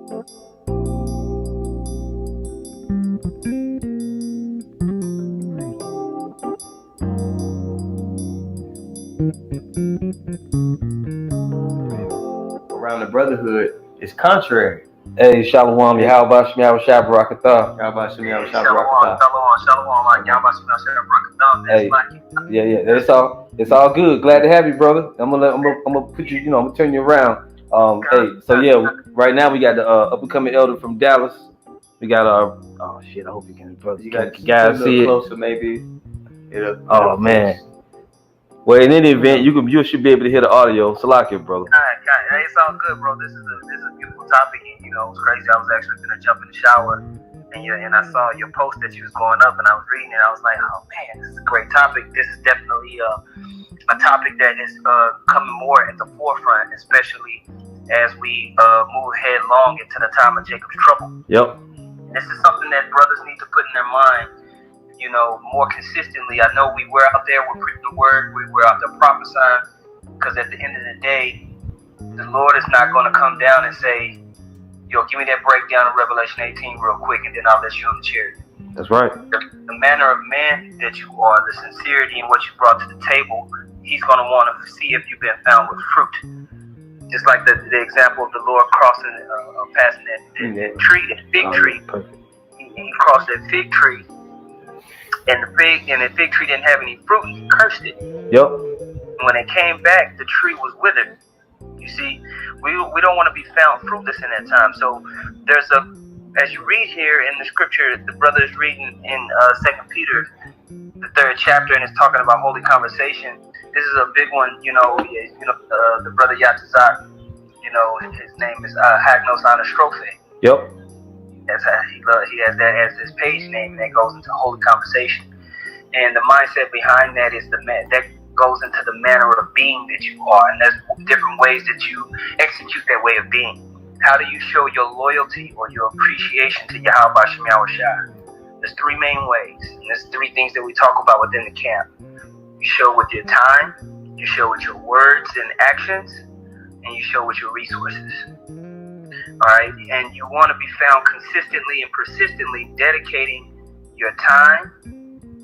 Around the brotherhood is contrary. Hey, Shalom, Yahweh Shemiah Shabbarakatah. Yahweh Shem Yahweh Shalom, Shabbat. shalom, like y'all about to know, Hey, yeah, it's all good. Glad to have you, brother. I'm gonna put you, I'm gonna turn you around. So yeah, right now we got the up and coming elder from Dallas. We got oh shit, I hope you can, brother. You got guys a see it closer, maybe. Oh man. Well, in any event, you should be able to hear the audio. Salakia, brother. It's all good, bro. This is a beautiful topic, and it's crazy. I was actually gonna jump in the shower, and I saw your post that you was going up, and I was reading it. I was like, oh man, this is a great topic. This is definitely a topic that is coming more at the forefront, especially as we move headlong into the time of Jacob's trouble. Yep. And this is something that brothers need to put in their mind, more consistently. I know we were out there, we're preaching the word, we were out there prophesying, because at the end of the day, the Lord is not going to come down and say, give me that breakdown of Revelation 18 real quick, and then I'll let you on the chair. That's right. The manner of man that you are, the sincerity in what you brought to the table, he's going to want to see if you've been found with fruit. Just like the example of the Lord crossing, passing that tree, that fig tree. He crossed that fig tree, and the fig tree didn't have any fruit. He cursed it. Yep. When it came back, the tree was withered. You see, we don't want to be found fruitless in that time. So there's as you read here in the scripture, the brother is reading in 2 Peter, the 3rd chapter, and it's talking about holy conversation. This is a big one. The brother Yatazak, his name is Hagnos Anastrophe. Yep. That's how he has that as his page name, and that goes into holy conversation. And the mindset behind that is that goes into the manner of being that you are, and there's different ways that you execute that way of being. How do you show your loyalty or your appreciation to Yahweh Shem Yahweh Shai? There's 3 main ways, and there's 3 things that we talk about within the camp. You show with your time, you show with your words and actions, and you show with your resources. Alright, and you want to be found consistently and persistently dedicating your time,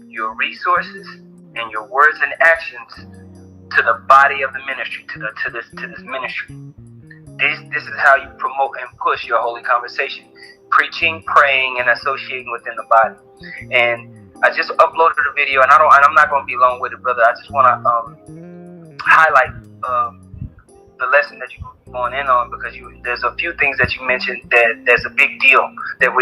your resources, and your words and actions to the body of the ministry, to this ministry. This is how you promote and push your holy conversation: preaching, praying, and associating within the body. And I just uploaded a video, and I'm not going to be long with it, brother. I just want to highlight the lesson that you're going in on, because there's a few things that you mentioned that's a big deal that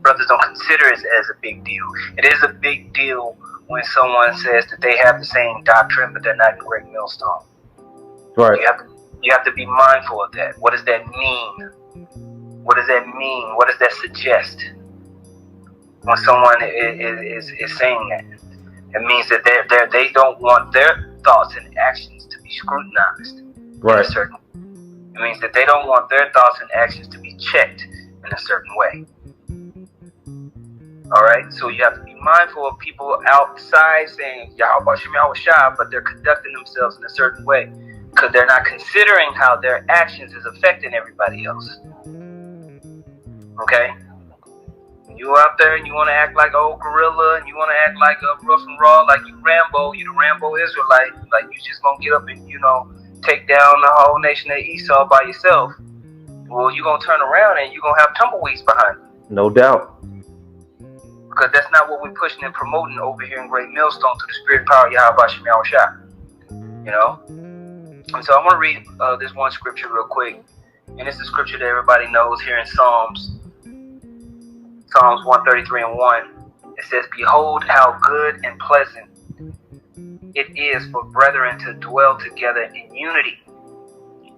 brothers don't consider as a big deal. It is a big deal when someone says that they have the same doctrine, but they're not in Great Millstone. Right. You have to be mindful of that. What does that mean? What does that mean? What does that suggest? When someone is saying that, it means that they don't want their thoughts and actions to be scrutinized. Right. It means that they don't want their thoughts and actions to be checked in a certain way. Alright, so you have to be mindful of people outside saying Yahweh Shem Yahweh Shai, but they're conducting themselves in a certain way because they're not considering how their actions is affecting everybody else. Okay? You out there and you want to act like old gorilla, and you want to act like a rough and raw, like you the Rambo Israelite, like you just gonna get up and take down the whole nation of Esau by yourself. Well, you're gonna turn around and you're gonna have tumbleweeds behind you. No doubt. Because that's not what we're pushing and promoting over here in Great Millstone through the spirit power of Yahweh Shem Yahweh Shai. And so I want to read this one scripture real quick. And it's a scripture that everybody knows here in Psalms 133 and 1. It says, "Behold how good and pleasant it is for brethren to dwell together in unity.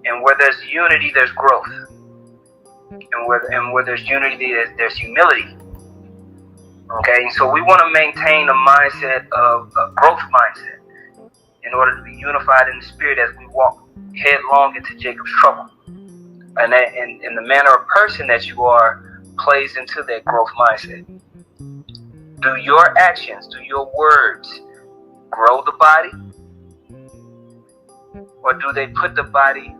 And where there's unity, there's growth. And where there's unity, there's humility." Okay, so we want to maintain a mindset of a growth mindset in order to be unified in the spirit as we walk headlong into Jacob's trouble. And the manner of person that you are plays into that growth mindset. Do your actions, do your words grow the body? Or do they put the body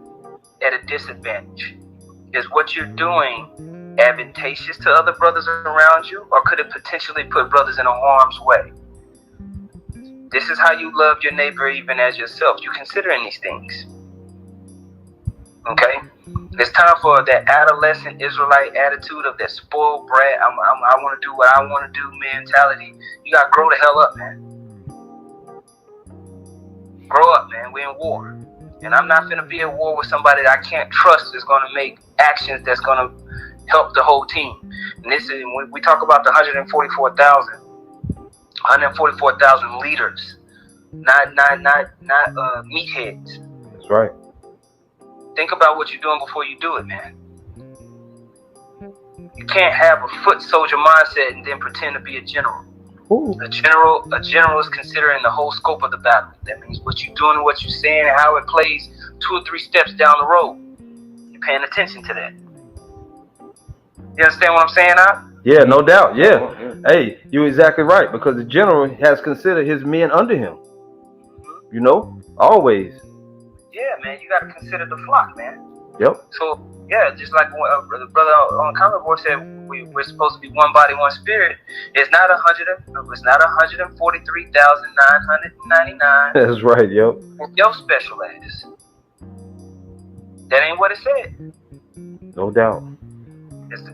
at a disadvantage? is what you're doing advantageous to other brothers around you, or could it potentially put brothers in harm's way? This is how you love your neighbor even as yourself. You considering these things. Okay? It's time for that adolescent Israelite attitude of that spoiled brat, I want to do what I want to do mentality. You got to grow the hell up, man. Grow up, man. We're in war. And I'm not going to be at war with somebody that I can't trust is going to make actions that's going to help the whole team. And this is, when we talk about the 144,000 leaders, not meatheads. That's right. Think about what you're doing before you do it, man. You can't have a foot soldier mindset and then pretend to be a general. Ooh. A general is considering the whole scope of the battle. That means what you're doing and what you're saying and how it plays 2 or 3 steps down the road. You're paying attention to that. You understand what I'm saying, Al? Yeah, no doubt. Yeah. Hey, you're exactly right, because the general has considered his men under him. You know, always. Yeah, man, you got to consider the flock, man. Yep. So, yeah, just like what the brother on Common Board said, we're supposed to be one body, one spirit. It's not 143,999. That's right. Yep. Your special ass. That ain't what it said. No doubt.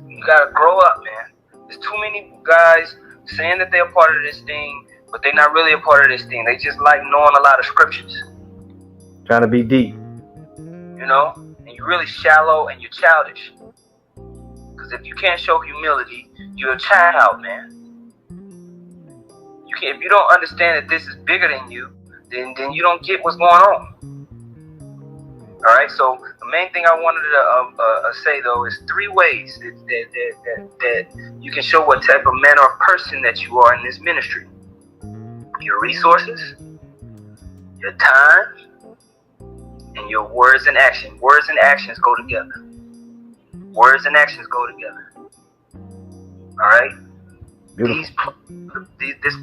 You gotta grow up, man. There's too many guys saying that they're a part of this thing, but they're not really a part of this thing. They just like knowing a lot of scriptures. Trying to be deep. You know? And you're really shallow and you're childish. Because if you can't show humility, you're a child, man. If you don't understand that this is bigger than you, then you don't get what's going on. All right, so the main thing I wanted to say, though, is 3 ways that you can show what type of manner of person that you are in this ministry. Your resources, your time, and your words and action. Words and actions go together. Words and actions go together. All right? This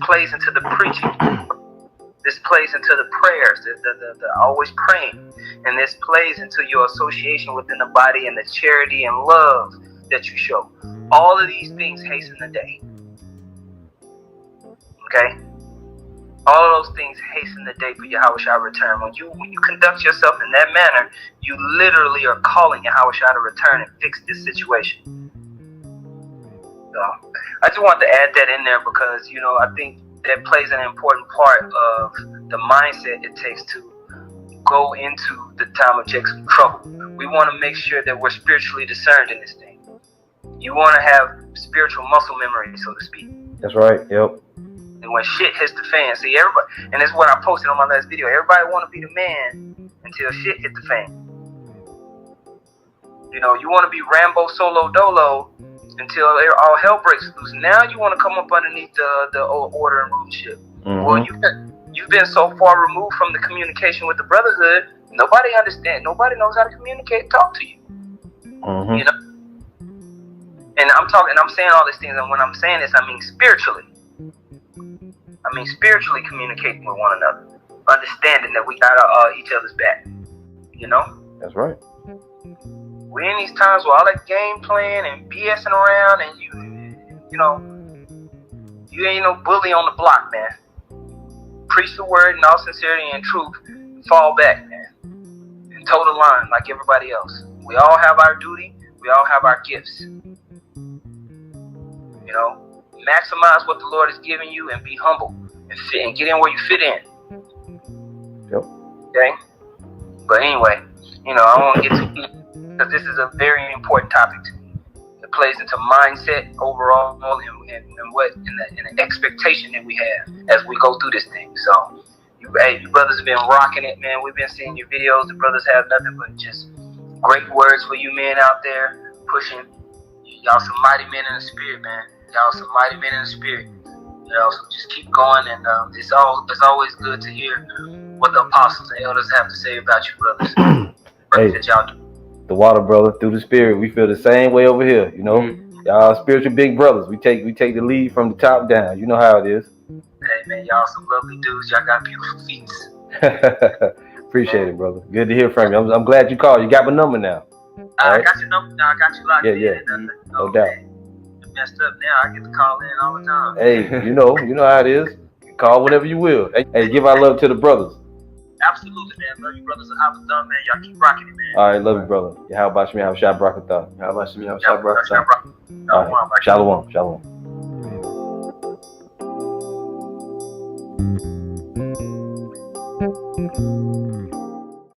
plays into the preaching. This plays into the prayers, the always praying. And this plays into your association within the body and the charity and love that you show. All of these things hasten the day. Okay? All of those things hasten the day for Yahweh Shai return. When you conduct yourself in that manner, you literally are calling Yahweh Shai to return and fix this situation. So, I just want to add that in there because, you know, I think that plays an important part of the mindset it takes to go into the time of Jacob's trouble. We want to make sure that we're spiritually discerned in this thing. You want to have spiritual muscle memory, so to speak. That's right. Yep. And when shit hits the fan, see everybody, and this is what I posted on my last video. Everybody want to be the man until shit hit the fan. You know, you want to be Rambo Solo Dolo until all hell breaks loose. Now you want to come up underneath the old order and rulership. Mm-hmm. Well, you've been so far removed from the communication with the brotherhood. Nobody understands. Nobody knows how to communicate and talk to you. Mm-hmm. You know. And I'm saying all these things, and when I'm saying this, I mean spiritually. I mean spiritually communicating with one another, understanding that we got each other's back. You know. That's right. We're in these times where all that game playing and BSing around, and you know, you ain't no bully on the block, man. Preach the word in all sincerity and truth. Fall back, man, and toe the line like everybody else. We all have our duty. We all have our gifts. You know, maximize what the Lord has given you and be humble and fit and get in where you fit in. Yep. Okay. But anyway, you know, I don't want to get too deep, because this is a very important topic to me. It plays into mindset overall and what in the expectation that we have as we go through this thing. So, you brothers have been rocking it, man. We've been seeing your videos. The brothers have nothing but just great words for you men out there pushing. Y'all some mighty men in the spirit, man. Y'all some mighty men in the spirit. You know, so just keep going, and it's always good to hear what the apostles and elders have to say about you, brothers. Hey. That y'all do. The water, brother, through the spirit, we feel the same way over here. You know, y'all spiritual big brothers. We take the lead from the top down. You know how it is. Hey man, y'all some lovely dudes. Y'all got beautiful feet. Appreciate it, brother. Good to hear from you. I'm glad you called. You got my number now. I Alright. got your number now. I got you locked Yeah, in. yeah. And, No doubt. man, messed up now. I get to call in all the time. Hey, you know how it is. Call whenever you will. Hey, give our love to the brothers. Absolutely, man. Love you, brothers. And have a done, man. Y'all keep rocking it, man. All right, love you, brother. How about you, man? Have a shot, Brakatha. How about you? How Y'all about stop rocking. All right. Shalom. Shalom.